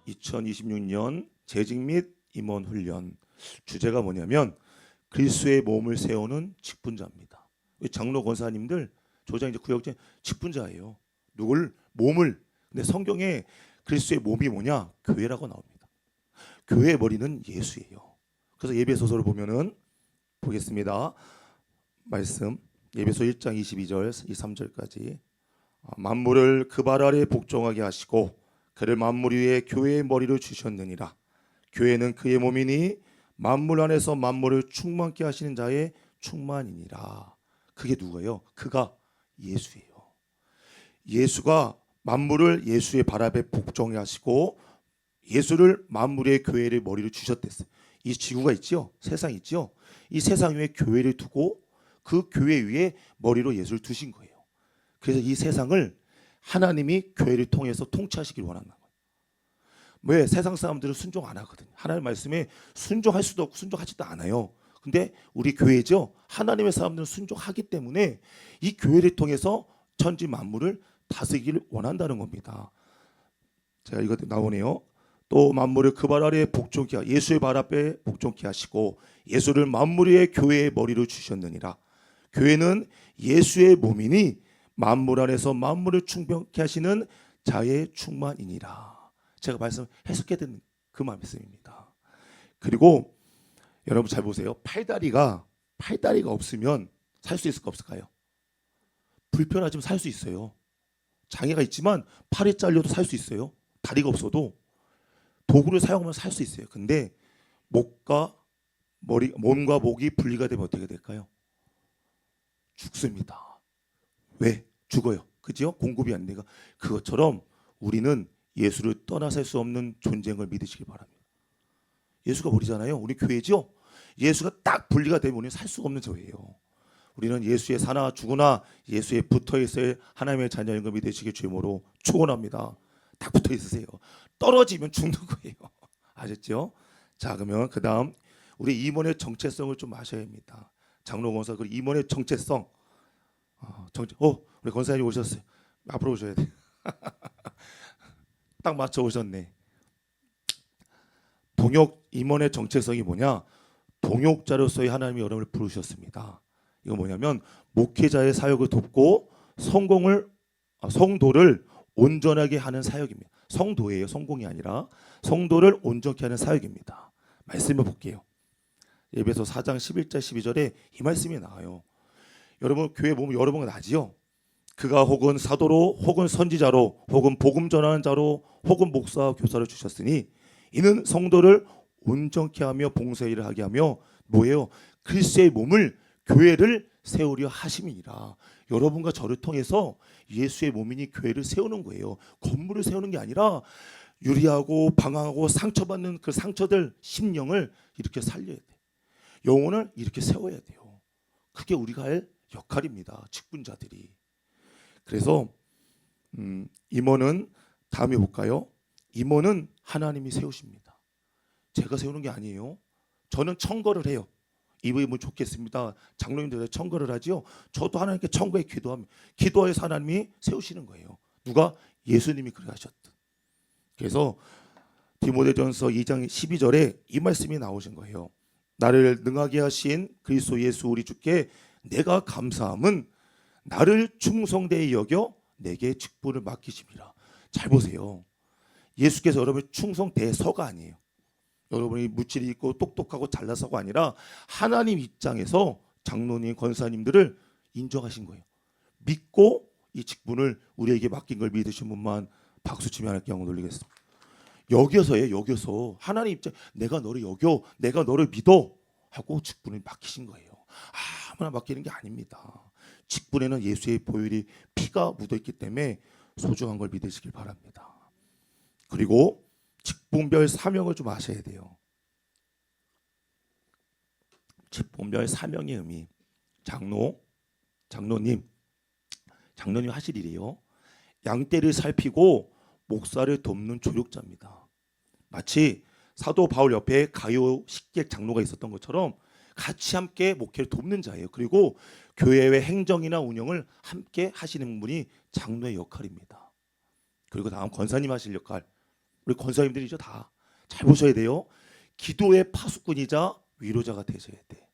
2026년 재직 및 임원 훈련 주제가 뭐냐면 그리스도의 몸을 세우는 직분자입니다. 장로 권사님들 조장 이제 구역장 직분자예요. 누굴 몸을 근데 성경에 그리스도의 몸이 뭐냐? 교회라고 나옵니다. 교회의 머리는 예수예요. 그래서 예배소서를 보면은 보겠습니다. 말씀 예배소 1장 22절 23절까지 만물을 그 발 아래 복종하게 하시고 그를 만물 위에 교회의 머리를 주셨느니라. 교회는 그의 몸이니 만물 안에서 만물을 충만케 하시는 자의 충만이니라. 그게 누구예요? 그가 예수예요. 예수가 만물을 예수의 발 아래 복종하게 하시고 예수를 만물의 교회의 머리를 주셨댔어요. 이 지구가 있죠? 세상 있죠? 이 세상 위에 교회를 두고 그 교회 위에 머리로 예수를 두신 거예요. 그래서 이 세상을 하나님이 교회를 통해서 통치하시길 원하는 거예요. 왜? 세상 사람들은 순종 안 하거든요. 하나님 말씀에 순종할 수도 없고 순종하지도 않아요. 근데 우리 교회죠. 하나님의 사람들은 순종하기 때문에 이 교회를 통해서 천지 만물을 다스리기를 원한다는 겁니다. 자, 이거 나오네요. 또 만물을 그 발 아래에 복종케 하시고 예수의 발 앞에 복종케 하시고 예수를 만물 위에 교회의 머리로 주셨느니라. 교회는 예수의 몸이니 만물 안에서 만물을 충만케 하시는 자의 충만이니라. 제가 말씀 해석해 드린 그 말씀입니다. 그리고 여러분 잘 보세요. 팔다리가 없으면 살 수 있을까 없을까요? 불편하지만 살 수 있어요. 장애가 있지만 팔이 잘려도 살 수 있어요. 다리가 없어도 도구를 사용하면 살 수 있어요. 근데 몸과 목이 분리가 되면 어떻게 될까요? 죽습니다. 왜? 죽어요. 그죠? 공급이 안 되니까. 그것처럼 우리는 예수를 떠나 살 수 없는 존재인 믿으시기 바랍니다. 예수가 머리잖아요. 우리 교회죠. 예수가 딱 분리가 되면 우리는 살 수가 없는 저예요. 우리는 예수의 사나 죽으나 예수에 붙어 있어야 하나님의 자녀인 걸 믿으시기 주님으로 축원합니다. 딱 붙어 있으세요. 떨어지면 죽는 거예요. 아셨죠? 자, 그러면 그다음 우리 임원의 정체성을 좀 아셔야 합니다. 장로 권사 그 임원의 정체성. 우리 권사님 오셨어요. 앞으로 오셔야 돼. 딱 맞춰 오셨네. 동역 임원의 정체성이 뭐냐? 동역자로서의 하나님이 여러분을 부르셨습니다. 이거 뭐냐면 목회자의 사역을 돕고 성도를 온전하게 하는 사역입니다. 성도예요. 성공이 아니라 성도를 온전케 하는 사역입니다. 말씀을 볼게요. 에베소 4장 11절 12절에 이 말씀이 나와요. 여러분 교회 보면 여러 번 나지요. 그가 혹은 사도로 혹은 선지자로 혹은 복음 전하는 자로 혹은 목사와 교사를 주셨으니 이는 성도를 온전케 하며 봉사 일을 하게 하며 뭐예요? 그리스도의 몸을 교회를 세우려 하심이니라. 여러분과 저를 통해서 예수의 몸이니 교회를 세우는 거예요. 건물을 세우는 게 아니라 유리하고 방황하고 상처받는 그 상처들 심령을 이렇게 살려야 돼. 영혼을 이렇게 세워야 돼요. 그게 우리가 할 역할입니다. 직분자들이. 그래서 임원은 다음에 볼까요? 임원은 하나님이 세우십니다. 제가 세우는 게 아니에요. 저는 청거를 해요. 이분이면 좋겠습니다. 장로님들 청거를 하지요. 저도 하나님께 청거에 기도합니다. 기도해서 하나님이 세우시는 거예요. 누가? 예수님이 그래 하셨던. 그래서 디모데전서 2장 12절에 이 말씀이 나오신 거예요. 나를 능하게 하신 그리스도 예수 우리 주께 내가 감사함은 나를 충성되이 여겨 내게 직분을 맡기심이라. 잘 보세요. 예수께서 여러분의 충성대서가 아니에요. 여러분이 무칠이 있고 똑똑하고 잘나서가 아니라 하나님 입장에서 장로님, 권사님들을 인정하신 거예요. 믿고 이 직분을 우리에게 맡긴 걸 믿으신 분만 박수치며 하나님께 영광 돌리겠습니다. 여겨서예요. 여겨서 하나님 입장 내가 너를 여겨, 내가 너를 믿어 하고 직분을 맡기신 거예요. 아무나 맡기는 게 아닙니다. 직분에는 예수의 보혈이 피가 묻어있기 때문에 소중한 걸 믿으시길 바랍니다. 그리고 직분별 사명을 좀 아셔야 돼요. 직분별 사명의 의미. 장로님 하실 일이에요. 양떼를 살피고 목사를 돕는 조력자입니다. 마치 사도 바울 옆에 가요 식객 장로가 있었던 것처럼 같이 함께 목회를 돕는 자예요. 그리고 교회의 행정이나 운영을 함께 하시는 분이 장로의 역할입니다. 그리고 다음 권사님 하실 역할. 우리 권사님들이죠. 다 잘 보셔야 돼요. 기도의 파수꾼이자 위로자가 되셔야 돼.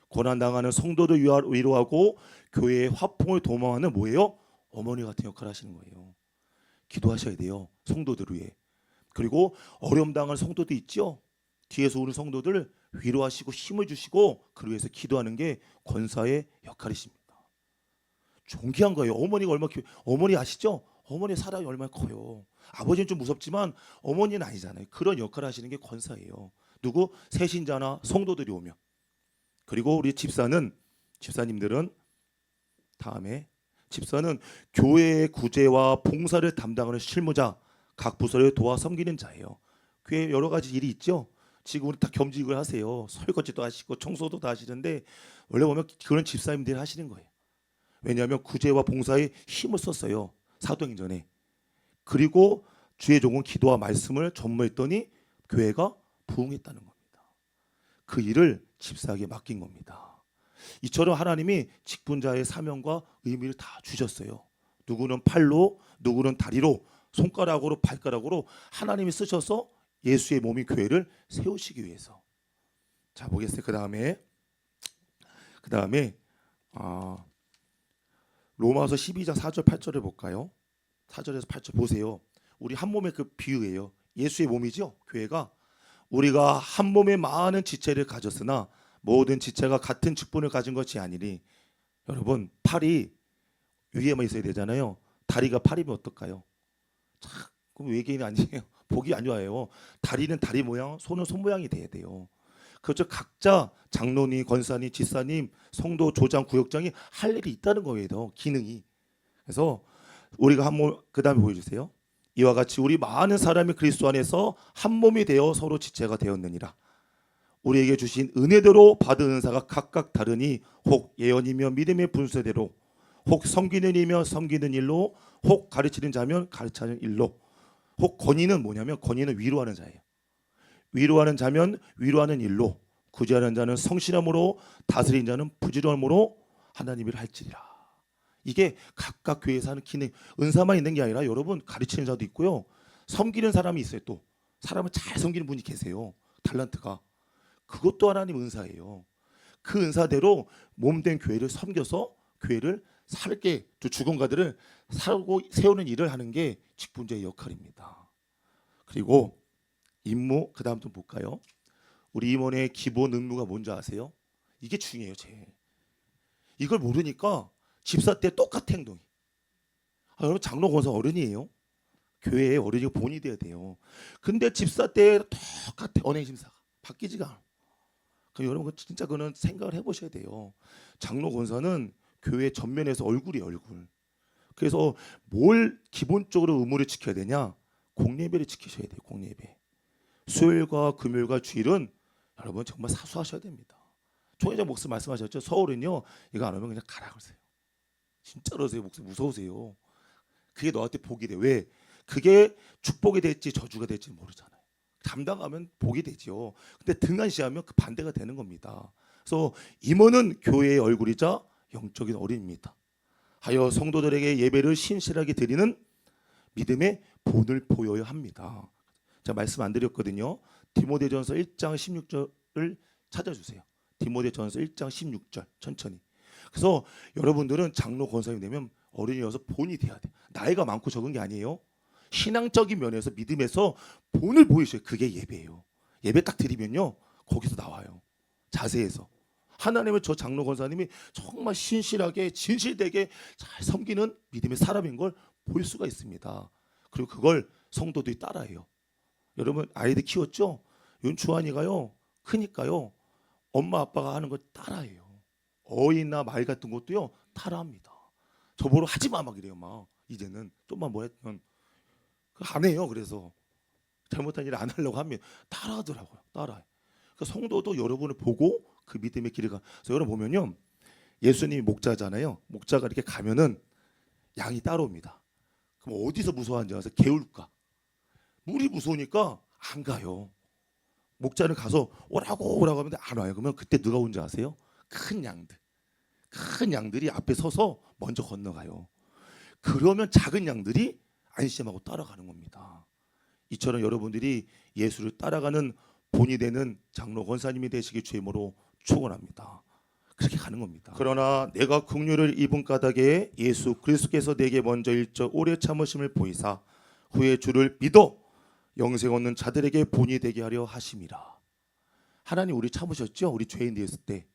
고난당하는 성도들 위로하고 교회의 화풍을 도모하는 뭐예요? 어머니 같은 역할을 하시는 거예요. 기도하셔야 돼요. 성도들을 위해. 그리고 어려움 당하는 성도도 있죠. 뒤에서 오는 성도들 위로하시고 힘을 주시고 그를 위해서 기도하는 게 권사의 역할이십니다. 존귀한 거예요. 어머니가 얼마나 어머니 아시죠? 어머니 사랑이 얼마나 커요. 아버지는 좀 무섭지만 어머니는 아니잖아요. 그런 역할을 하시는 게 권사예요. 누구? 새신자나 성도들이 오면. 그리고 우리 집사님들은 다음에 집사는 교회의 구제와 봉사를 담당하는 실무자, 각 부서를 도와 섬기는 자예요. 교회 여러 가지 일이 있죠. 지금 우리 다 겸직을 하세요. 설거지도 하시고 청소도 다 하시는데 원래 보면 그런 집사님들이 하시는 거예요. 왜냐하면 구제와 봉사에 힘을 썼어요. 사도행전에. 그리고 주의 종은 기도와 말씀을 전무했더니 교회가 부흥했다는 겁니다. 그 일을 집사에게 맡긴 겁니다. 이처럼 하나님이 직분자의 사명과 의미를 다 주셨어요. 누구는 팔로, 누구는 다리로, 손가락으로, 발가락으로 하나님이 쓰셔서 예수의 몸인 교회를 세우시기 위해서. 자, 보겠어요. 그 다음에 로마서 12장 4절 8절을 볼까요? 4절에서 8절 보세요. 우리 한 몸의 그 비유예요. 예수의 몸이죠. 교회가 우리가 한 몸에 많은 지체를 가졌으나 모든 지체가 같은 직분을 가진 것이 아니니. 여러분, 팔이 위에만 있어야 되잖아요. 다리가 팔이면 어떨까요? 그럼 외계인 아니에요. 보기 안 좋아요. 다리는 다리 모양, 손은 손 모양이 돼야 돼요. 그렇죠. 각자 장로님, 권사님, 집사님, 성도, 조장, 구역장이 할 일이 있다는 거예요. 기능이. 그래서 우리가 한 몸, 그 다음에 보여주세요. 이와 같이 우리 많은 사람이 그리스도 안에서 한 몸이 되어 서로 지체가 되었느니라. 우리에게 주신 은혜대로 받은 은사가 각각 다르니 혹 예언이며 믿음의 분수대로, 혹 섬기는 이며 섬기는 일로, 혹 가르치는 자면 가르치는 일로, 혹 권위는 뭐냐면 권위는 위로하는 자예요. 위로하는 자면 위로하는 일로, 구제하는 자는 성실함으로, 다스리는 자는 부지런함으로 하나님을 할지니라. 이게 각각 교회에서 하는 기능, 은사만 있는 게 아니라 여러분 가르치는 자도 있고요. 섬기는 사람이 있어요. 또 사람을 잘 섬기는 분이 계세요. 달란트가. 그것도 하나님 은사예요. 그 은사대로 몸된 교회를 섬겨서 교회를 살게, 또 죽은가들을 살고 세우는 일을 하는 게 직분자의 역할입니다. 그리고 임무, 그 다음 좀 볼까요? 우리 임원의 기본 의무가 뭔지 아세요? 이게 중요해요. 제일. 이걸 모르니까 집사 때 똑같은 행동이. 여러분 장로, 권사 어른이에요. 교회의 어른이 본이 돼야 돼요. 근데 집사 때 똑같아. 언행 심사가 바뀌지가 않아. 여러분 진짜 그거는 생각을 해보셔야 돼요. 장로, 권사는 교회 전면에서 얼굴이 얼굴. 그래서 뭘 기본적으로 의무를 지켜야 되냐? 공예배를 지키셔야 돼요. 공예배. 수요일과 금요일과 주일은 여러분 정말 사수하셔야 됩니다. 총회장 목사 말씀하셨죠. 서울은요 이거 안 하면 그냥 가라 그러세요. 진짜로 그러세요. 목사 무서우세요. 그게 너한테 복이 돼. 왜? 그게 축복이 될지 저주가 될지 모르잖아요. 감당하면 복이 되죠. 근데 등한시하면 그 반대가 되는 겁니다. 그래서 임원은 교회의 얼굴이자 영적인 어린입니다. 하여 성도들에게 예배를 신실하게 드리는 믿음의 본을 보여야 합니다. 제가 말씀 안 드렸거든요. 디모데전서 1장 16절을 찾아주세요. 디모데전서 1장 16절 천천히. 그래서 여러분들은 장로, 권사님 되면 어른이어서 본이 돼야 돼. 나이가 많고 적은 게 아니에요. 신앙적인 면에서 믿음에서 본을 보이셔요. 그게 예배예요. 예배 딱 드리면요 거기서 나와요. 자세에서 하나님을 저 장로, 권사님이 정말 신실하게 진실되게 잘 섬기는 믿음의 사람인 걸 볼 수가 있습니다. 그리고 그걸 성도들이 따라해요. 여러분 아이들 키웠죠? 윤추환이가요 크니까요 엄마 아빠가 하는 걸 따라해요. 어이나 말 같은 것도요 따라합니다. 저보러 하지마 막 이래요. 막 이제는 좀만 뭐 했던 안 해요. 그래서 잘못한 일 안 하려고 하면 따라하더라고요. 따라해. 그러니까 성도도 여러분을 보고 그 믿음의 길을 가. 그래서 여러분 보면요 예수님이 목자잖아요. 목자가 이렇게 가면은 양이 따라옵니다. 그럼 어디서 무서워하는지 아세요? 개울가. 물이 무서우니까 안 가요. 목자는 가서 오라고 하면 안 와요. 그러면 그때 누가 온지 아세요? 큰 양들. 큰 양들이 앞에 서서 먼저 건너가요. 그러면 작은 양들이 안심하고 따라가는 겁니다. 이처럼 여러분들이 예수를 따라가는 본이 되는 장로 권사님이 되시기 주임으로 축원합니다. 그렇게 가는 겁니다. 그러나 내가 긍휼을 입은 까닭에 예수 그리스도께서 내게 먼저 일적 오래 참으심을 보이사 후에 주를 믿어 영생 얻는 자들에게 본이 되게 하려 하심이라. 하나님 우리 참으셨죠? 우리 죄인 되었을 때.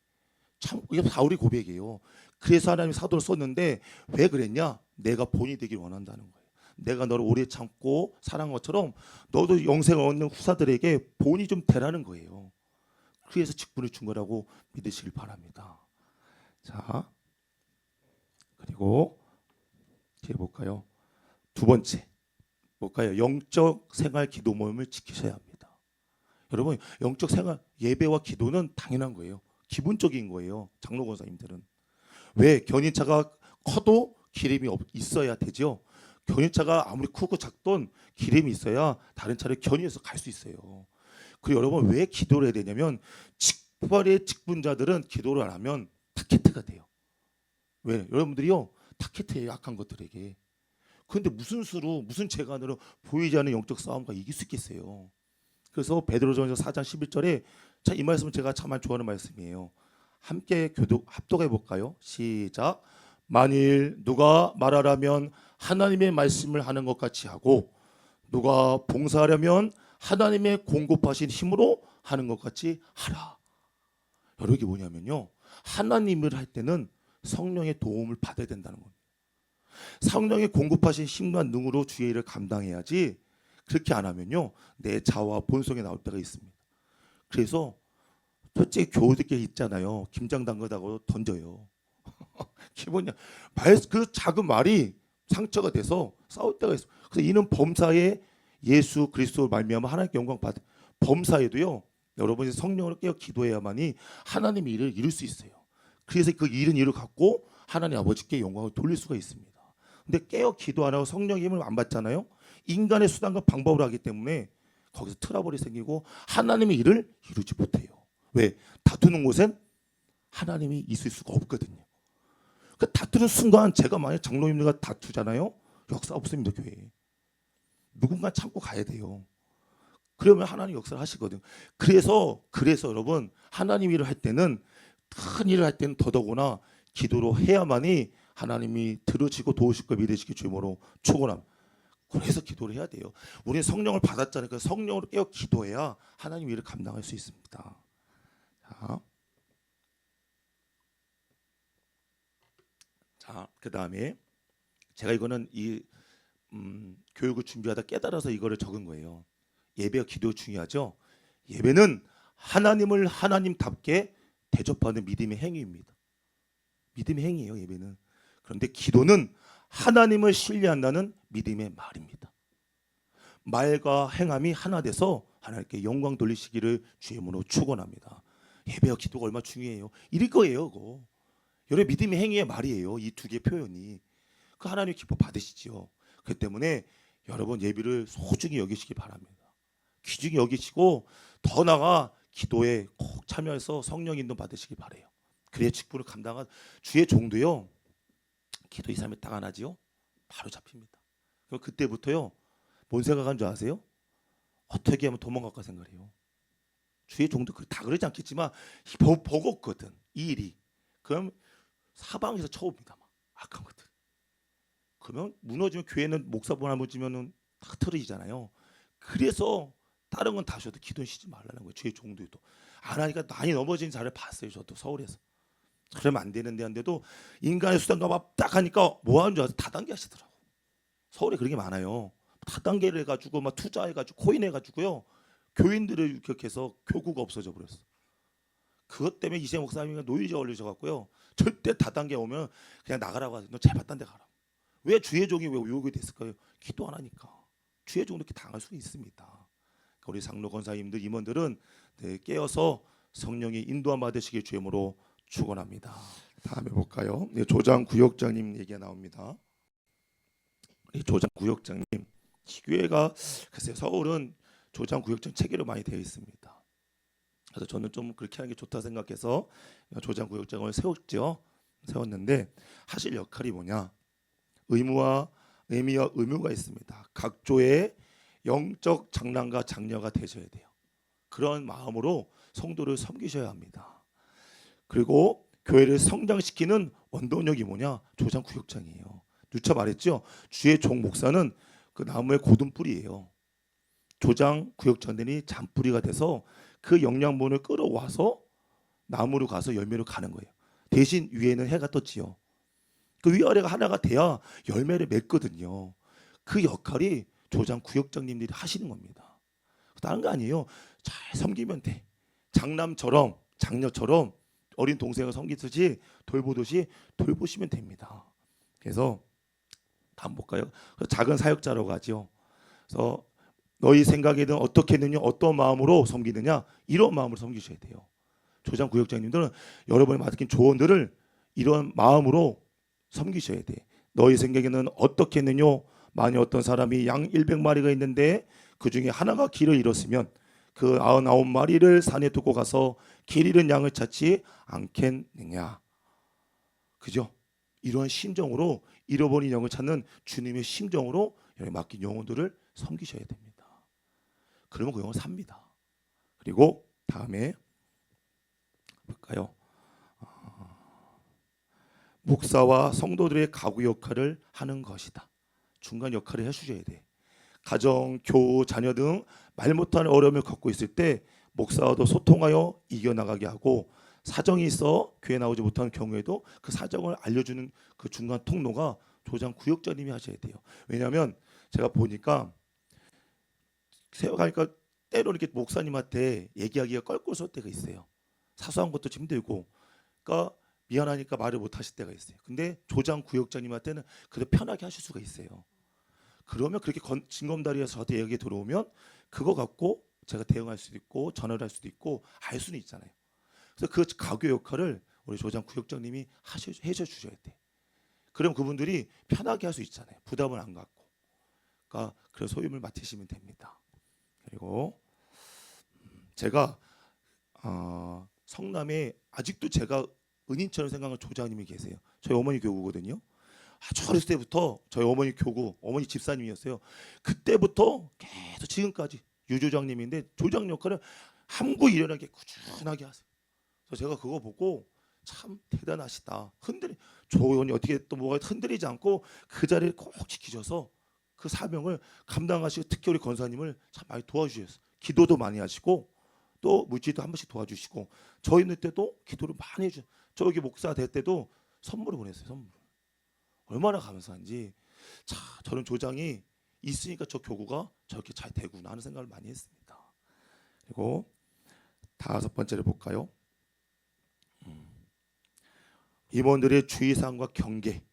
참 이게 바울의 고백이에요. 그래서 하나님이 사도를 썼는데 왜 그랬냐? 내가 본이 되길 원한다는 거예요. 내가 너를 오래 참고 사랑한 것처럼 너도 영생을 얻는 후사들에게 본이 좀 되라는 거예요. 그래서 직분을 준 거라고 믿으시길 바랍니다. 자, 그리고 뒤에 볼까요? 두 번째 볼까요? 영적 생활 기도 모임을 지키셔야 합니다. 여러분 영적 생활 예배와 기도는 당연한 거예요. 기본적인 거예요. 장로 권사님들은 왜 견인차가 커도 기름이 있어야 되죠. 견인차가 아무리 크고 작던 기름이 있어야 다른 차를 견인해서 갈 수 있어요. 그리고 여러분 왜 기도를 해야 되냐면 직벌의 직분자들은 기도를 안 하면 타켓트가 돼요. 왜? 여러분들이요 타켓트예요. 약한 것들에게. 그런데 무슨 수로 무슨 재간으로 보이지 않는 영적 싸움과 이길 수 있겠어요. 그래서 베드로전서 4장 11절에 이 말씀은 제가 참 좋아하는 말씀이에요. 함께 합독해 볼까요? 시작. 만일 누가 말하라면 하나님의 말씀을 하는 것 같이 하고 누가 봉사하려면 하나님의 공급하신 힘으로 하는 것 같이 하라. 여러분 이게 뭐냐면요. 하나님을 할 때는 성령의 도움을 받아야 된다는 겁니다. 성령의 공급하신 힘과 능으로 주의 일을 감당해야지 그렇게 안 하면요. 내 자아와 본성에 나올 때가 있습니다. 그래서 솔직히 교우들끼리 있잖아요. 김장 담그다고 던져요. 기본이야. 그 작은 말이 상처가 돼서 싸울 때가 있어. 그래서 이는 범사에 예수 그리스도 말미암아 하나님께 영광 받아. 범사에도요. 여러분이 성령으로 깨어 기도해야만이 하나님의 일을 이룰 수 있어요. 그래서 그 이른 일을 갖고 하나님 아버지께 영광을 돌릴 수가 있습니다. 근데 깨어 기도 안 하고 성령의 힘을 안 받잖아요. 인간의 수단과 방법을 하기 때문에 거기서 트러블이 생기고 하나님의 일을 이루지 못해요. 왜? 다투는 곳엔 하나님이 있을 수가 없거든요. 그 다투는 순간 제가 만약 장로님들과 다투잖아요. 역사 없습니다. 교회에. 누군가 참고 가야 돼요. 그러면 하나님 역사를 하시거든요. 그래서 여러분 하나님 일을 할 때는 큰 일을 할 때는 더더구나 기도로 해야만이 하나님이 들으시고 도우실 걸 믿으시기 주임으로 축원합니다. 그래서 기도를 해야 돼요. 우리는 성령을 받았잖아요. 그 성령으로 깨어 기도해야 하나님 일을 감당할 수 있습니다. 자, 그 다음에 제가 이거는 교육을 준비하다 깨달아서 이거를 적은 거예요. 예배와 기도 중요하죠. 예배는 하나님을 하나님답게 대접하는 믿음의 행위입니다. 믿음의 행위예요. 예배는. 그런데 기도는 하나님을 신뢰한다는 믿음의 말입니다. 말과 행함이 하나 돼서 하나님께 영광 돌리시기를 주임으로 축원합니다. 예배와 기도가 얼마나 중요해요. 이럴 거예요. 그거. 여러분 믿음의 행위의 말이에요. 이 두 개의 표현이. 그 하나님 기뻐 받으시지요. 그렇기 때문에 여러분 예배를 소중히 여기시기 바랍니다. 귀중히 여기시고 더 나아가 기도에 꼭 참여해서 성령 인도 받으시기 바래요. 그래야 직분을 감당한 주의 종도요. 기도 이 사람이 딱 안 하지요. 바로 잡힙니다. 그럼 그때부터요. 뭔 생각한 줄 아세요? 어떻게 하면 도망갈까 생각해요. 주의 종도 다 그러지 않겠지만 버겁거든. 이 일이. 그럼 사방에서 쳐옵니다. 막 악한 것들. 그러면 무너지면 교회는 목사분 할아버지면은 다 틀어지잖아요. 그래서 다른 건 다 쉬어도 기도는 쉬지 말라는 거예요. 주의 종도도 안 하니까 많이 넘어진 사례를 봤어요. 저도 서울에서. 그러면 안 되는데 한데도 인간의 수단과 막 하니까 뭐 하는 줄 알아서 다단계 하시더라고. 서울에 그런 게 많아요. 다단계를 해가지고 막 투자해가지고 코인 해가지고요. 교인들을 유격해서 교구가 없어져 버렸어. 그것 때문에 이세 목사님이 노이즈가 올리셔갖고요. 절대 다단계 오면 그냥 나가라고 하세요. 너 제발 딴 데 가라. 왜 주의 종이 왜 유혹이 됐을까요? 기도 안 하니까. 주의 종도 이렇게 당할 수 있습니다. 우리 장로 권사님들 임원들은 깨어서 성령의 인도함 받으시길 주임으로 축원합니다. 다음에 볼까요? 조장 구역장님 얘기가 나옵니다. 조장 구역장님 교회가 글쎄요 서울은 조장 구역장 체계로 많이 되어 있습니다. 그래서 저는 좀 그렇게 하는 게 좋다 생각해서 조장 구역장을 세웠는데 하실 역할이 뭐냐? 의무와 의미와 의무가 있습니다. 각 조의 영적 장남과 장녀가 되셔야 돼요. 그런 마음으로 성도를 섬기셔야 합니다. 그리고 교회를 성장시키는 원동력이 뭐냐? 조장 구역장이에요. 누차 말했죠. 주의 종 목사는 그 나무의 고든 뿌리예요. 조장 구역장들이 잔뿌리가 돼서 그 영양분을 끌어와서 나무로 가서 열매로 가는 거예요. 대신 위에는 해가 떴지요. 그 위아래가 하나가 돼야 열매를 맺거든요. 그 역할이 조장 구역장님들이 하시는 겁니다. 다른 거 아니에요. 잘 섬기면 돼. 장남처럼 장녀처럼 어린 동생을 섬기듯이 돌보듯이 돌보시면 됩니다. 그래서 다음 볼까요? 작은 사역자라고 하죠. 그래서 너희 생각에는 어떻게 했느냐, 어떤 마음으로 섬기느냐, 이런 마음으로 섬기셔야 돼요. 조장 구역장님들은 여러분이 맡긴 조언들을 이런 마음으로 섬기셔야 돼. 너희 생각에는 어떻게 했느냐, 만약 어떤 사람이 양 100마리가 있는데 그 중에 하나가 길을 잃었으면 그 99마리를 산에 두고 가서 길 잃은 양을 찾지 않겠느냐. 그죠? 이런 심정으로 잃어버린 영을 찾는 주님의 심정으로 맡긴 영혼들을 섬기셔야 됩니다. 그러면 그 영혼 삽니다. 그리고 다음에 볼까요? 목사와 성도들의 가구 역할을 하는 것이다. 중간 역할을 해주셔야 돼. 가정, 교우, 자녀 등 말 못하는 어려움을 겪고 있을 때 목사와도 소통하여 이겨나가게 하고 사정이 있어 교회 나오지 못하는 경우에도 그 사정을 알려주는 그 중간 통로가 조장 구역장님이 하셔야 돼요. 왜냐하면 제가 보니까 세워가니까 때로 이렇게 목사님한테 얘기하기가 껄끄러울 때가 있어요. 사소한 것도 힘들고, 그러니까 미안하니까 말을 못 하실 때가 있어요. 근데 조장 구역장님한테는 그래도 편하게 하실 수가 있어요. 그러면 그렇게 징검다리에서 저한테 얘기 들어오면 그거 갖고 제가 대응할 수도 있고 전화를 할 수도 있고 알 수는 있잖아요. 그래서 그 가교 역할을 우리 조장 구역장님이 해줘 주셔야 돼. 그럼 그분들이 편하게 할 수 있잖아요. 부담을 안 갖고. 그러니까 그런 소임을 맡으시면 됩니다. 그리고 제가 성남에 아직도 제가 은인처럼 생각하는 조장님이 계세요. 저희 어머니 교구거든요. 아주 어렸을 때부터 저희 어머니 교구, 어머니 집사님이었어요. 그때부터 계속 지금까지 유조장님인데 조장 역할을 함구 일어나게 꾸준하게 하세요. 그래서 제가 그거 보고 참 대단하시다. 조원이 어떻게 또 뭐가 흔들리지 않고 그 자리를 꼭 지키셔서 그 사명을 감당하시고 특히 우리 권사님을 참 많이 도와주셨어요. 기도도 많이 하시고 또 물질도 한 번씩 도와주시고 저희 있는 때도 기도를 많이 해주셔요. 저기 목사 될 때도 선물을 보냈어요. 선물. 얼마나 감사한지. 자, 저는 조장이 있으니까 저 교구가 저렇게 잘 되구나 하는 생각을 많이 했습니다. 그리고 다섯 번째를 볼까요? 임원들의 주의사항과 경계.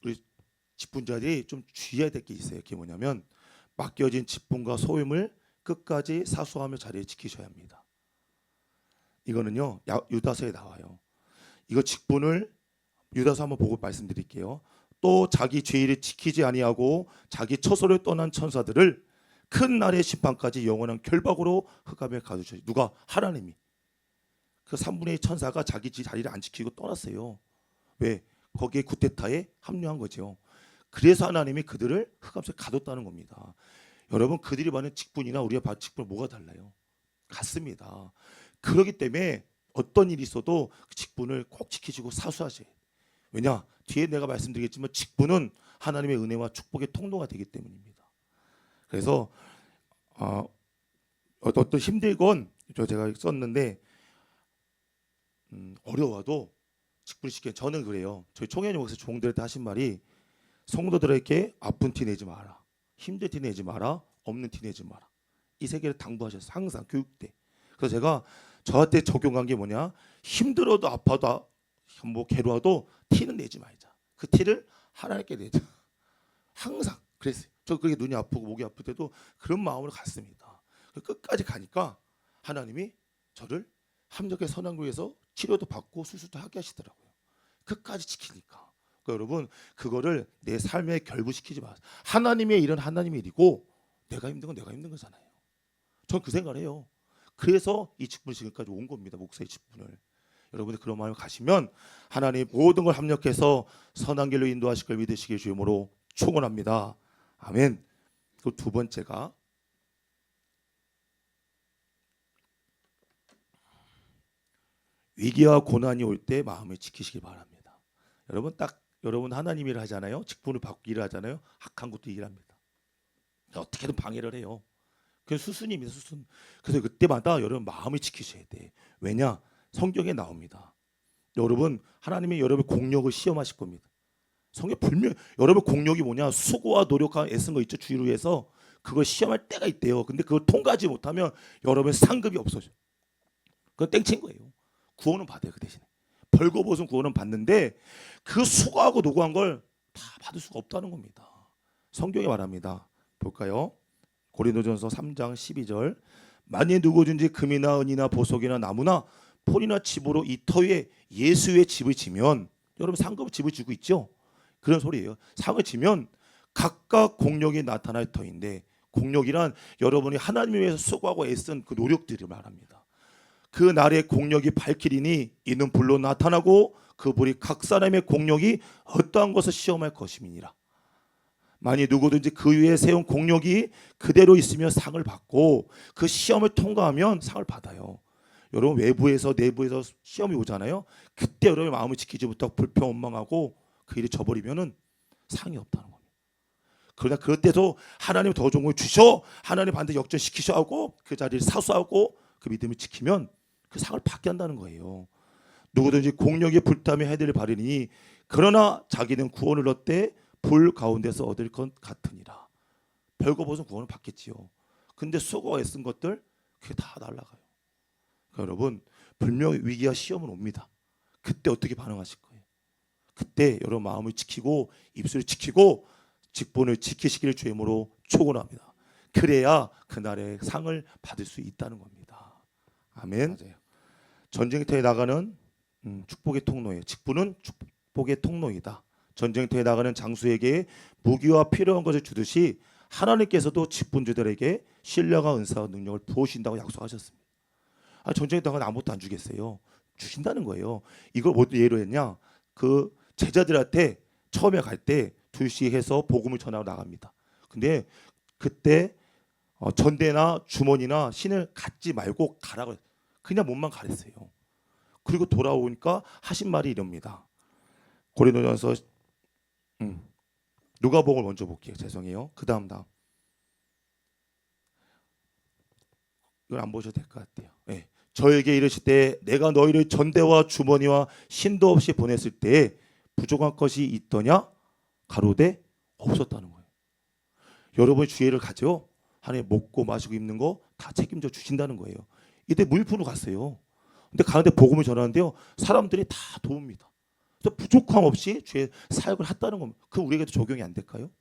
우리 직분자들이 좀 주의해야 될 게 있어요. 그게 뭐냐면 맡겨진 직분과 소임을 끝까지 사수하며 자리에 지키셔야 합니다. 이거는요 유다서에 나와요. 이거 직분을 유다서 한번 보고 말씀드릴게요. 또 자기 죄를 지키지 아니하고 자기 처소를 떠난 천사들을 큰 날의 심판까지 영원한 결박으로 흑암에 가두셔. 누가? 하나님이. 그 3분의 2 천사가 자기 자리를 안 지키고 떠났어요. 왜? 거기에 구테타에 합류한 거죠. 그래서 하나님이 그들을 흑암 속에 가뒀다는 겁니다. 여러분 그들이 받는 직분이나 우리가 받는 직분 뭐가 달라요? 같습니다. 그렇기 때문에 어떤 일이 있어도 그 직분을 꼭 지키시고 사수하셔야 돼요. 왜냐? 뒤에 내가 말씀드리겠지만 직분은 하나님의 은혜와 축복의 통로가 되기 때문입니다. 그래서 어떤 힘들건 제가 썼는데 어려워도 직분 시키는 저는 그래요. 저희 총회님 목사 종들한테 하신 말이 성도들에게 아픈 티 내지 마라. 힘든 티 내지 마라. 없는 티 내지 마라. 이 세 개를 당부하셨어요. 항상 교육 때. 그래서 제가 저한테 적용한 게 뭐냐? 힘들어도 아파도 뭐 괴로워도 티는 내지 말자. 그 티를 하나님께 내자. 항상 그랬어요. 저 그게 눈이 아프고 목이 아플 때도 그런 마음으로 갔습니다. 끝까지 가니까 하나님이 저를 함정의 선한교회에서 치료도 받고 수술도 하게 하시더라고요. 끝까지 지키니까. 그러니까 여러분 그거를 내 삶에 결부시키지 마세요. 하나님의 일은 하나님의 일이고 내가 힘든 건 내가 힘든 거잖아요. 전 그 생각을 해요. 그래서 이 직분이 지금까지 온 겁니다. 목사의 직분을. 여러분이 그런 마음을 가시면 하나님 모든 걸 합력해서 선한 길로 인도하실 걸 믿으시길 주님으로 축원합니다. 아멘. 그 두 번째가 위기와 고난이 올 때 마음을 지키시길 바랍니다. 여러분 하나님 일을 하잖아요. 직분을 받고 일을 하잖아요. 악한 것도 일을 합니다. 어떻게든 방해를 해요. 그 수순입니다. 수순. 그래서 그때마다 여러분 마음을 지키셔야 돼. 왜냐? 성경에 나옵니다. 여러분 하나님이 여러분 공력을 시험하실 겁니다. 성경 분명 여러분 공력이 뭐냐? 수고와 노력과 애쓴 거 있죠. 주의를 위해서 그걸 시험할 때가 있대요. 근데 그걸 통과하지 못하면 여러분 상급이 없어져. 그건 땡친 거예요. 구원은 받아요. 그 대신에 벌거벗은 구원은 받는데 그 수고하고 노고한 걸 다 받을 수가 없다는 겁니다. 성경에 말합니다. 볼까요? 고린도전서 3장 12절. 만일 누구든지 금이나 은이나 보석이나 나무나 폴이나 집으로 이 터 위에 예수의 집을 지면, 여러분 상급 집을 지고 있죠? 그런 소리예요. 상을 지면 각각 공력이 나타날 터인데, 공력이란 여러분이 하나님을 위해서 수고하고 애쓴 그 노력들을 말합니다. 그 날의 공력이 밝히리니 이는 불로 나타나고 그 불이 각 사람의 공력이 어떠한 것을 시험할 것임이니라. 만일 누구든지 그 위에 세운 공력이 그대로 있으면 상을 받고 그 시험을 통과하면 상을 받아요. 여러분 외부에서 내부에서 시험이 오잖아요. 그때 여러분의 마음을 지키지 못하고 불평 원망하고 그 일을 저버리면은 상이 없다는 겁니다. 그러나 그럴 때도 하나님 더 좋은 걸 주셔, 하나님 반드시 역전시키셔 하고 그 자리를 사수하고 그 믿음을 지키면 그 상을 받게 한다는 거예요. 누구든지 공력이 불타며 해드릴 바르니 그러나 자기는 구원을 얻되 불 가운데서 얻을 것 같으니라. 벌거벗은 구원을 받겠지요. 근데 수고가 애쓴 것들 그게 다 날아가요. 그러니까 여러분 분명히 위기와 시험은 옵니다. 그때 어떻게 반응하실 거예요? 그때 여러분 마음을 지키고 입술을 지키고 직분을 지키시기를 주의 이름으로 축원합니다. 그래야 그날의 상을 받을 수 있다는 겁니다. 아멘. 맞아요. 전쟁터에 나가는 축복의 통로예요. 직분은 축복의 통로이다. 전쟁터에 나가는 장수에게 무기와 필요한 것을 주듯이 하나님께서도 직분주들에게 신령한 은사와 능력을 부으신다고 약속하셨습니다. 전쟁에 나가면 아무것도 안 주겠어요. 주신다는 거예요. 이걸 뭐 예로 했냐? 그 제자들한테 처음에 갈 때 2시 해서 복음을 전하고 나갑니다. 근데 그때 전대나 주머니나 신을 갖지 말고 가라고 그냥 몸만 가랬어요. 그리고 돌아오니까 하신 말이 이럽니다. 고린도전서 누가복음을 먼저 볼게요. 죄송해요. 그 다음 이걸 안 보셔도 될 것 같아요. 네. 저에게 이르실 때 내가 너희를 전대와 주머니와 신도 없이 보냈을 때 부족한 것이 있더냐? 가로되 없었다는 거예요. 여러분이 주의를 가져 하나님 먹고 마시고 입는 거 다 책임져 주신다는 거예요. 이때 무일푼으로 갔어요. 근데 가는데 복음을 전하는데요. 사람들이 다 도웁니다. 그래서 부족함 없이 주의 사역을 했다는 겁니다. 그 우리에게도 적용이 안 될까요?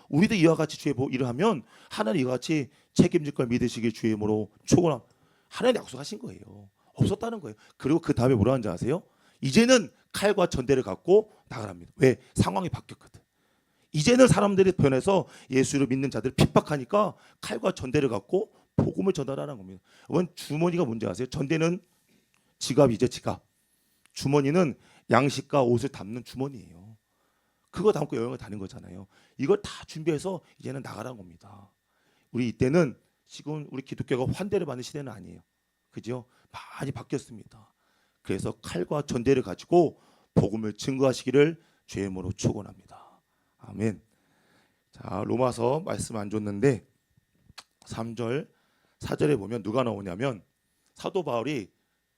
우리도 이와 같이 주의 일을 하면 하나님 이와 같이 책임질 걸 믿으시길 주의 이름으로 축원합니다. 하나님 약속하신 거예요. 없었다는 거예요. 그리고 그 다음에 뭐라 하는지 아세요? 이제는 칼과 전대를 갖고 나가랍니다. 왜? 상황이 바뀌었거든. 이제는 사람들이 변해서 예수를 믿는 자들을 핍박하니까 칼과 전대를 갖고 복음을 전달하는 겁니다. 여러분 주머니가 뭔지 아세요? 전대는 지갑이죠, 지갑. 주머니는 양식과 옷을 담는 주머니예요. 그거 담고 여행을 다닌 거잖아요. 이걸 다 준비해서 이제는 나가라는 겁니다. 우리 이때는 지금 우리 기독교가 환대를 받는 시대는 아니에요. 그죠? 많이 바뀌었습니다. 그래서 칼과 전대를 가지고 복음을 증거하시기를 주의 이름으로 축원합니다. 아멘. 자, 로마서 말씀 안 줬는데 3절 4절에 보면 누가 나오냐면 사도 바울이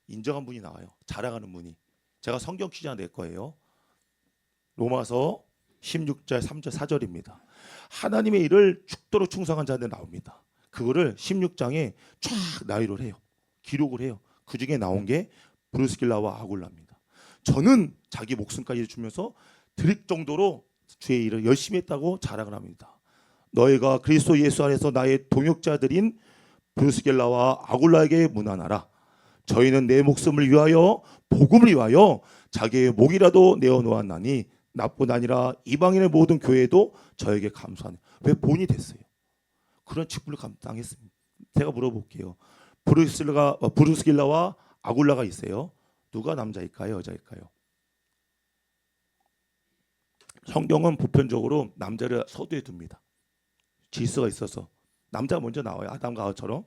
인정한 분이 나와요. 자랑하는 분이. 제가 성경 퀴즈 하나 낼 거예요. 로마서 16절 3절 4절입니다. 하나님의 일을 죽도록 충성한 자들 나옵니다. 그거를 16장에 쫙 나열을 해요. 기록을 해요. 그 중에 나온 게 브루스길라와 아굴라입니다. 저는 자기 목숨까지 주면서 드릴 정도로 주의 일을 열심히 했다고 자랑을 합니다. 너희가 그리스도 예수 안에서 나의 동역자들인 브루스길라와 아굴라에게 문안하라. 저희는 내 목숨을 위하여 복음을 위하여 자기의 목이라도 내어놓았나니 나뿐 아니라 이방인의 모든 교회도 저에게 감사하네. 왜 본이 됐어요? 그런 직분을 감당했습니다. 제가 물어볼게요. 브루스길라와 아굴라가 있어요. 누가 남자일까요? 여자일까요? 성경은 보편적으로 남자를 서두에 둡니다. 질서가 있어서 남자가 먼저 나와요. 아담과 하와처럼.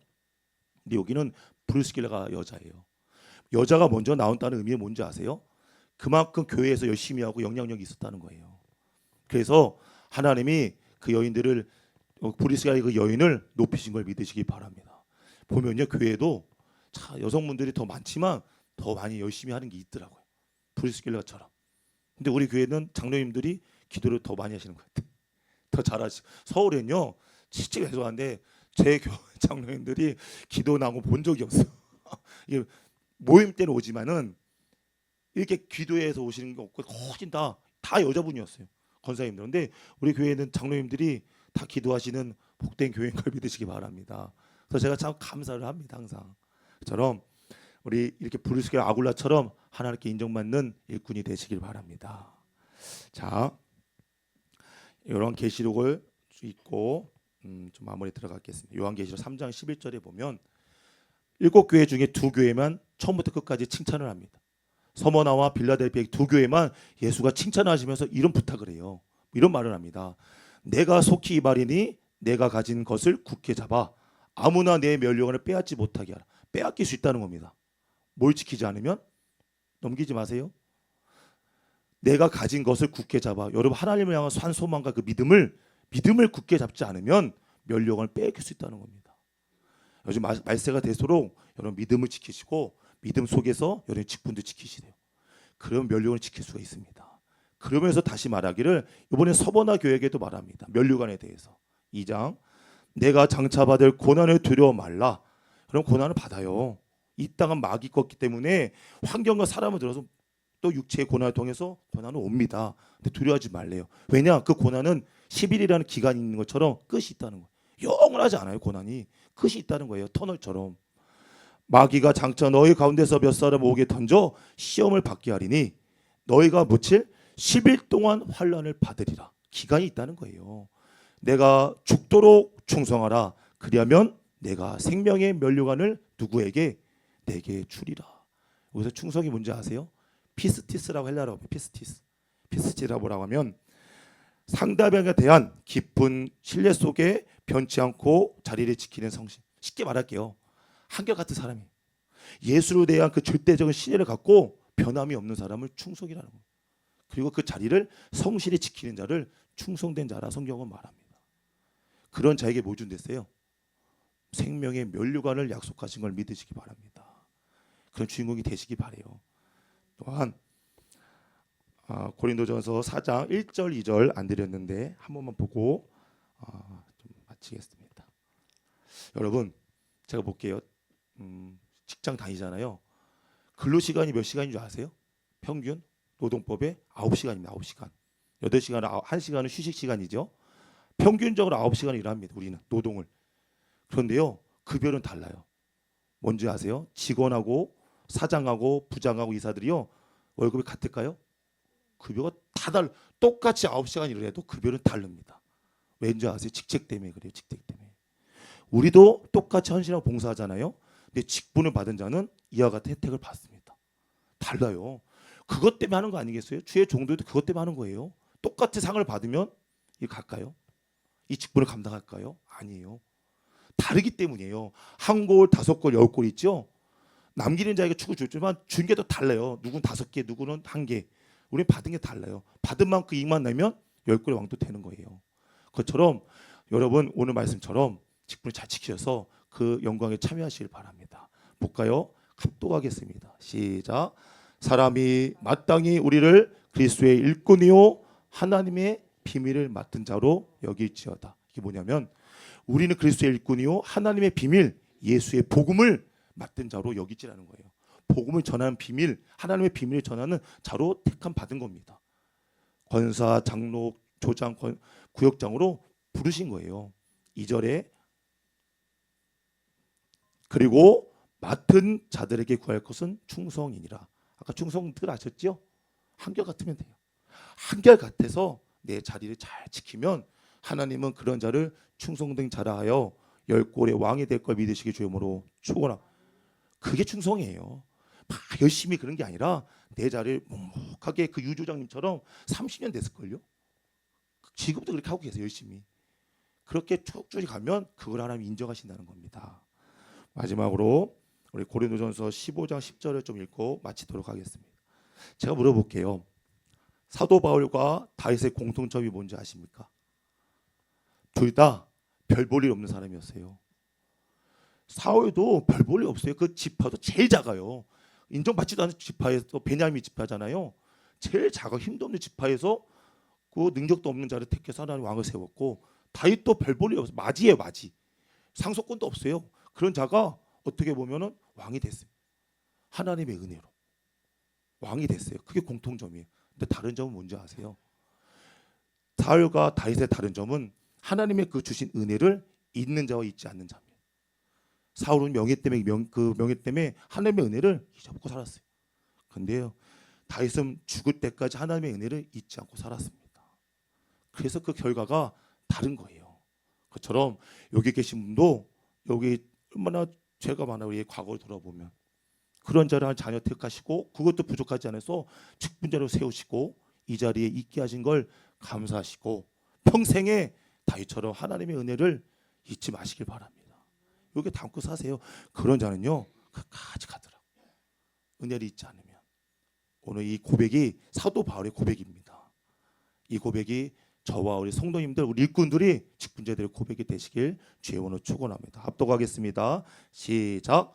근데 여기는 브루스길라가 여자예요. 여자가 먼저 나온다는 의미가 뭔지 아세요? 그만큼 교회에서 열심히 하고 영향력이 있었다는 거예요. 그래서 하나님이 그 여인들을 브루스길라의 그 여인을 높이신 걸 믿으시기 바랍니다. 보면요, 교회도 여성분들이 더 많지만 더 많이 열심히 하는 게 있더라고요. 브루스길라처럼. 근데 우리 교회는 장로님들이 기도를 더 많이 하시는 것 같아요. 더 잘하시고. 서울엔요, 진짜 죄송한데 제 교회 장로님들이 기도 나온 거 본 적이 없어요. 이게 모임 때는 오지만은 이렇게 기도해서 오시는 게 없고 훨씬 다 여자분이었어요. 권사님들. 근데 우리 교회는 장로님들이 다 기도하시는 복된 교회인 걸 믿으시기 바랍니다. 그래서 제가 참 감사를 합니다. 항상. 처럼 우리 이렇게 브루스길라 아굴라처럼 하나님께 인정받는 일꾼이 되시길 바랍니다. 자, 이런 계시록을 읽고 좀 마무리 들어가겠습니다. 요한계시록 3장 11절에 보면 7교회 중에 2교회만 처음부터 끝까지 칭찬을 합니다. 서머나와 빌라델피아 2교회만 예수가 칭찬하시면서 이런 부탁을 해요. 이런 말을 합니다. 내가 속히 이바리니 내가 가진 것을 굳게 잡아 아무나 내 멸류관을 빼앗지 못하게 하라. 빼앗길 수 있다는 겁니다. 뭘 지키지 않으면? 넘기지 마세요. 내가 가진 것을 굳게 잡아. 여러분, 하나님을 향한 산 소망과 그 믿음을 굳게 잡지 않으면 멸류관을 빼앗길 수 있다는 겁니다. 요즘 말세가 될수록 여러분 믿음을 지키시고 믿음 속에서 여러분 직분도 지키시래요. 그러면 멸류관을 지킬 수가 있습니다. 그러면서 다시 말하기를 이번에 서버나 교회에게도 말합니다. 멸류관에 대해서 2장 내가 장차받을 고난을 두려워 말라. 그럼 고난을 받아요. 이 땅은 마귀 껐기 때문에 환경과 사람을 들어서 또 육체의 고난을 통해서 고난은 옵니다. 근데 두려워하지 말래요. 왜냐? 그 고난은 10일이라는 기간이 있는 것처럼 끝이 있다는 거예요. 영원하지 않아요. 고난이 끝이 있다는 거예요. 터널처럼. 마귀가 장차 너희 가운데서 몇 사람 오게 던져 시험을 받게 하리니 너희가 무칠 10일 동안 환난을 받으리라. 기간이 있다는 거예요. 내가 죽도록 충성하라. 그리하면 내가 생명의 멸류관을 누구에게? 내게 주리라. 여기서 충성이 뭔지 아세요? 피스티스라고 헬라어로 피스티스라고 하면 상대방에 대한 깊은 신뢰 속에 변치 않고 자리를 지키는 성신. 쉽게 말할게요. 한결같은 사람이 예수에 대한 그 절대적인 신뢰를 갖고 변함이 없는 사람을 충성이라는 거예요. 그리고 그 자리를 성실히 지키는 자를 충성된 자라 성경은 말합니다. 그런 자에게 뭐 준댔어요? 생명의 멸류관을 약속하신 걸 믿으시기 바랍니다. 그런 주인공이 되시기 바래요. 또한 고린도전서 4장 1절 2절 안 드렸는데 한 번만 보고 좀 마치겠습니다. 여러분, 제가 볼게요. 직장 다니잖아요. 근로 시간이 몇 시간인 줄 아세요? 평균 노동법에 9시간입니다. 9시간. 8시간, 1시간은 휴식 시간이죠. 평균적으로 9시간을 일합니다. 우리는 노동을. 그런데요, 급여는 달라요. 뭔지 아세요? 직원하고 사장하고 부장하고 이사들이요, 월급이 같을까요? 급여가 다 똑같이 9시간 일을 해도 급여는 다릅니다. 왠지 아세요? 직책 때문에 그래요. 직책 때문에. 우리도 똑같이 헌신하고 봉사하잖아요. 근데 직분을 받은 자는 이와 같은 혜택을 받습니다. 달라요. 그것 때문에 하는 거 아니겠어요? 주의 종도도 그것 때문에 하는 거예요. 똑같이 상을 받으면 이거 갈까요? 이 직분을 감당할까요? 아니에요. 다르기 때문이에요. 한 골, 5골, 10골 있죠? 남기는 자에게 축을 줬지만 준 게 또 달라요. 누구는 5개, 누구는 1개. 우리는 받은 게 달라요. 받은 만큼 이익만 내면 10골의 왕도 되는 거예요. 그것처럼 여러분 오늘 말씀처럼 직분을 잘 지키셔서 그 영광에 참여하시길 바랍니다. 볼까요? 합독하겠습니다. 시작. 사람이 마땅히 우리를 그리스도의 일꾼이요 하나님의 비밀을 맡은 자로 여길지어다. 이게 뭐냐면 우리는 그리스도의 일꾼이요 하나님의 비밀, 예수의 복음을 맡은 자로 여기지라는 거예요. 복음을 전하는 비밀, 하나님의 비밀을 전하는 자로 택함 받은 겁니다. 권사, 장로, 조장, 구역장으로 부르신 거예요. 2절에 그리고 맡은 자들에게 구할 것은 충성이니라. 아까 충성들 아셨죠? 한결같으면 돼요. 한결같아서 내 자리를 잘 지키면 하나님은 그런 자를 충성된 자라 하여 10골의 왕이 될 걸 믿으시기 주님으로 축원하. 그게 충성이에요. 막 열심히 그런 게 아니라 내 자리를 묵묵하게 그 유조장님처럼 30년 됐을걸요. 지금도 그렇게 하고 계세요. 열심히. 그렇게 쭉쭉 가면 그걸 하나님 인정하신다는 겁니다. 마지막으로 우리 고린도전서 15장 10절을 좀 읽고 마치도록 하겠습니다. 제가 물어볼게요. 사도 바울과 다윗의 공통점이 뭔지 아십니까? 둘 다 별 볼 일 없는 사람이었어요. 사울도 별 볼 일 없어요. 그 지파도 제일 작아요. 인정받지도 않은 지파에서 베냐민 지파잖아요. 제일 작아 힘도 없는 지파에서 그 능력도 없는 자를 택해서 하나님 왕을 세웠고, 다윗도 별 볼 일 없어요. 마지예요, 마지. 상속권도 없어요. 그런 자가 어떻게 보면은 왕이 됐어요. 하나님의 은혜로 왕이 됐어요. 그게 공통점이에요. 근데 다른 점은 뭔지 아세요? 사울과 다윗의 다른 점은 하나님의 그 주신 은혜를 잊는 자와 잊지 않는 자입니다. 사울은 명예 때문에 하나님의 은혜를 잊어먹고 살았어요. 그런데요, 다윗은 죽을 때까지 하나님의 은혜를 잊지 않고 살았습니다. 그래서 그 결과가 다른 거예요. 그처럼 여기 계신 분도 여기 얼마나 죄가 많아요. 이 과거를 돌아보면 그런 자를 자녀 택하시고 그것도 부족하지 않아서 직분자로 세우시고 이 자리에 있게 하신 걸 감사하시고 평생에 다윗처럼 하나님의 은혜를 잊지 마시길 바랍니다. 여기 담고 사세요. 그런 자는요 끝까지 가더라고요. 은혜를 잊지 않으면. 오늘 이 고백이 사도 바울의 고백입니다. 이 고백이 저와 우리 성도님들, 우리 일꾼들이 직분자들의 고백이 되시길 주의 원으로 축원합니다. 합독하겠습니다. 시작.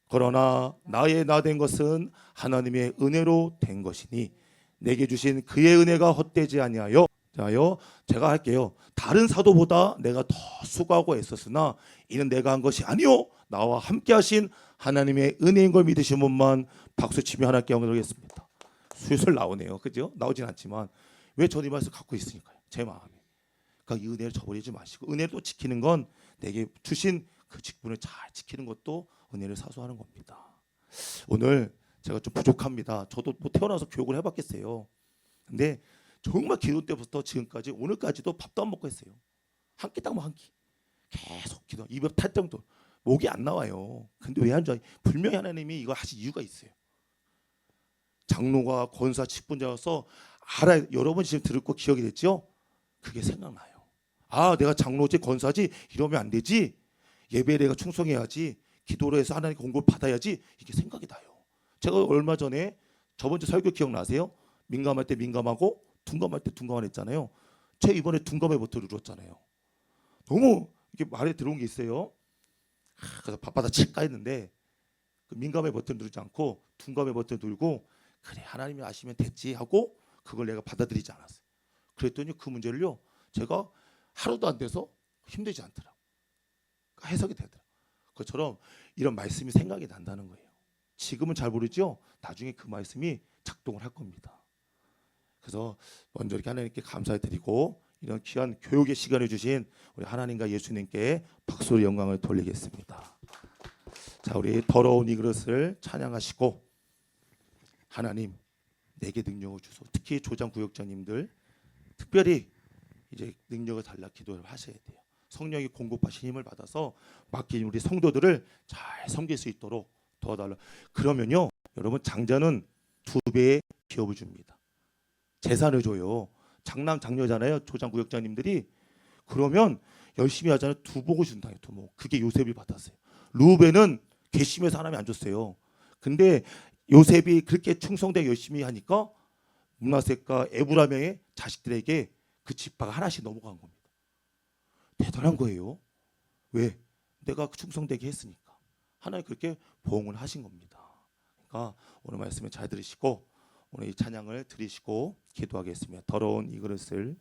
그러나 나의 나 된 것은 하나님의 은혜로 된 것이니 내게 주신 그의 은혜가 헛되지 아니하여. 자요, 제가 할게요. 다른 사도보다 내가 더 수고하고 애썼으나 이는 내가 한 것이 아니요 나와 함께 하신 하나님의 은혜인 걸 믿으신 분만 박수치며 하나님께 영광을 드리겠습니다. 슬슬 나오네요. 그죠? 나오진 않지만 왜 저는 이 말씀을 갖고 있으니까요. 제 마음에. 그러니까 이 은혜를 저버리지 마시고 은혜를 또 지키는 건 내게 주신 그 직분을 잘 지키는 것도 은혜를 사수하는 겁니다. 오늘 제가 좀 부족합니다. 저도 뭐 태어나서 교육을 해봤겠어요. 근데 정말 기도 때부터 지금까지 오늘까지도 밥도 안 먹고 했어요. 한 끼 딱 뭐 한 끼. 계속 기도. 입에 탈 정도. 목이 안 나와요. 근데 왜 안 좋아? 분명히 하나님이 이거 하실 이유가 있어요. 장로가 권사 직분자여서 알아요. 여러분 지금 들을 거 기억이 됐죠? 그게 생각나요. 아, 내가 장로지 권사지 이러면 안 되지. 예배에 내가 충성해야지. 기도로 해서 하나님 공급을 받아야지. 이게 생각이 나요. 제가 얼마 전에 저번 주 설교 기억나세요? 민감할 때 민감하고 둔감할 때 둔감했잖아요. 제 이번에 둔감의 버튼을 눌렀잖아요. 너무 이게 말에 들어온 게 있어요. 그래서 바빠다 칠까 했는데 그 민감의 버튼 누르지 않고 둔감의 버튼 누르고 그래 하나님이 아시면 됐지 하고 그걸 내가 받아들이지 않았어요. 그랬더니 그 문제를요 제가 하루도 안 돼서 힘들지 않더라고요. 그러니까 해석이 되더라고요. 그것처럼 이런 말씀이 생각이 난다는 거예요. 지금은 잘 모르죠. 나중에 그 말씀이 작동을 할 겁니다. 그래서 먼저 이렇게 하나님께 감사드리고 이런 귀한 교육의 시간을 주신 우리 하나님과 예수님께 박수로 영광을 돌리겠습니다. 자, 우리 더러운 이 그릇을 찬양하시고 하나님 내게 능력을 주소. 특히 조장 구역자님들 특별히 이제 능력을 달라 기도를 하셔야 돼요. 성령이 공급하신 힘을 받아서 맡긴 우리 성도들을 잘 섬길 수 있도록 도와달라. 그러면요 여러분 장자는 2배의 기업을 줍니다. 재산을 줘요. 장남 장녀잖아요. 조장 구역자님들이. 그러면 열심히 하잖아요. 2복을 준다요. 2복. 그게 요셉이 받았어요. 루벤은 괘씸해서 하나님이 안 줬어요. 근데 요셉이 그렇게 충성되게 열심히 하니까 므낫세과 에브라임의 자식들에게 그 지파가 하나씩 넘어간 겁니다. 대단한 거예요. 왜? 내가 충성되게 했으니까. 하나님 그렇게 보응을 하신 겁니다. 그러니까 오늘 말씀을 잘 들으시고 오늘 이 찬양을 드리시고 기도하겠습니다. 더러운 이 그릇을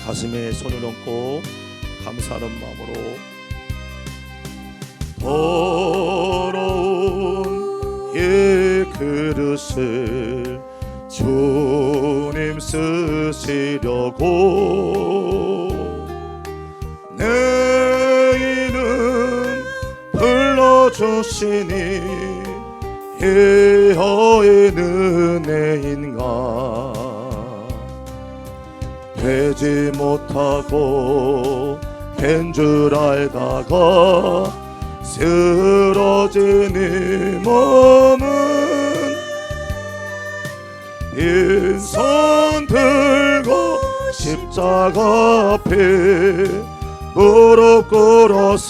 가슴에 손을 얹고 감사하는 마음으로 더러운 이 그릇을 주님 쓰시려고 내 이름 불러주시니 이어의 은혜인가 되지 못하고 된 줄 알다가 쓰러진 이 몸은 빈손 들고 십자가 앞에 무릎 꿇어서오니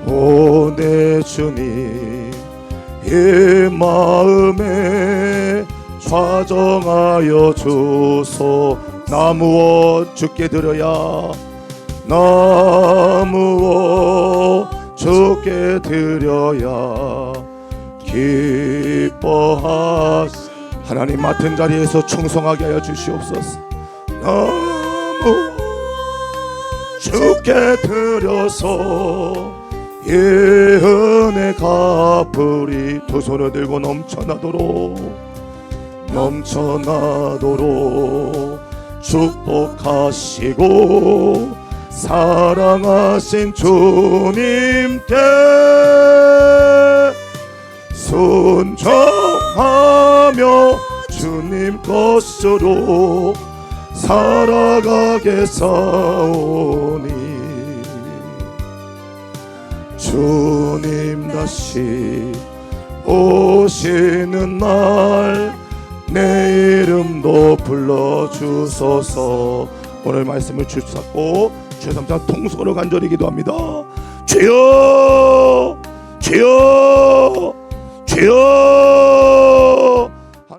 오 내 주님 이 마음에 좌정하여 주소. 나무어 주께 드려야 나무어 주께 드려야 기뻐하시. 하나님 맡은 자리에서 충성하게 하여 주시옵소서. 나무 주께 드려서 이 은혜 갚으리. 두 손을 들고 넘쳐나도록 축복하시고 사랑하신 주님께 순종하며 주님 것으로 살아가겠사오니 주님 다시 오시는 날 내 이름도 불러주소서. 오늘 말씀을 주셨고 죄삼자 통성으로 간절히 기도합니다. 주여 주여 주여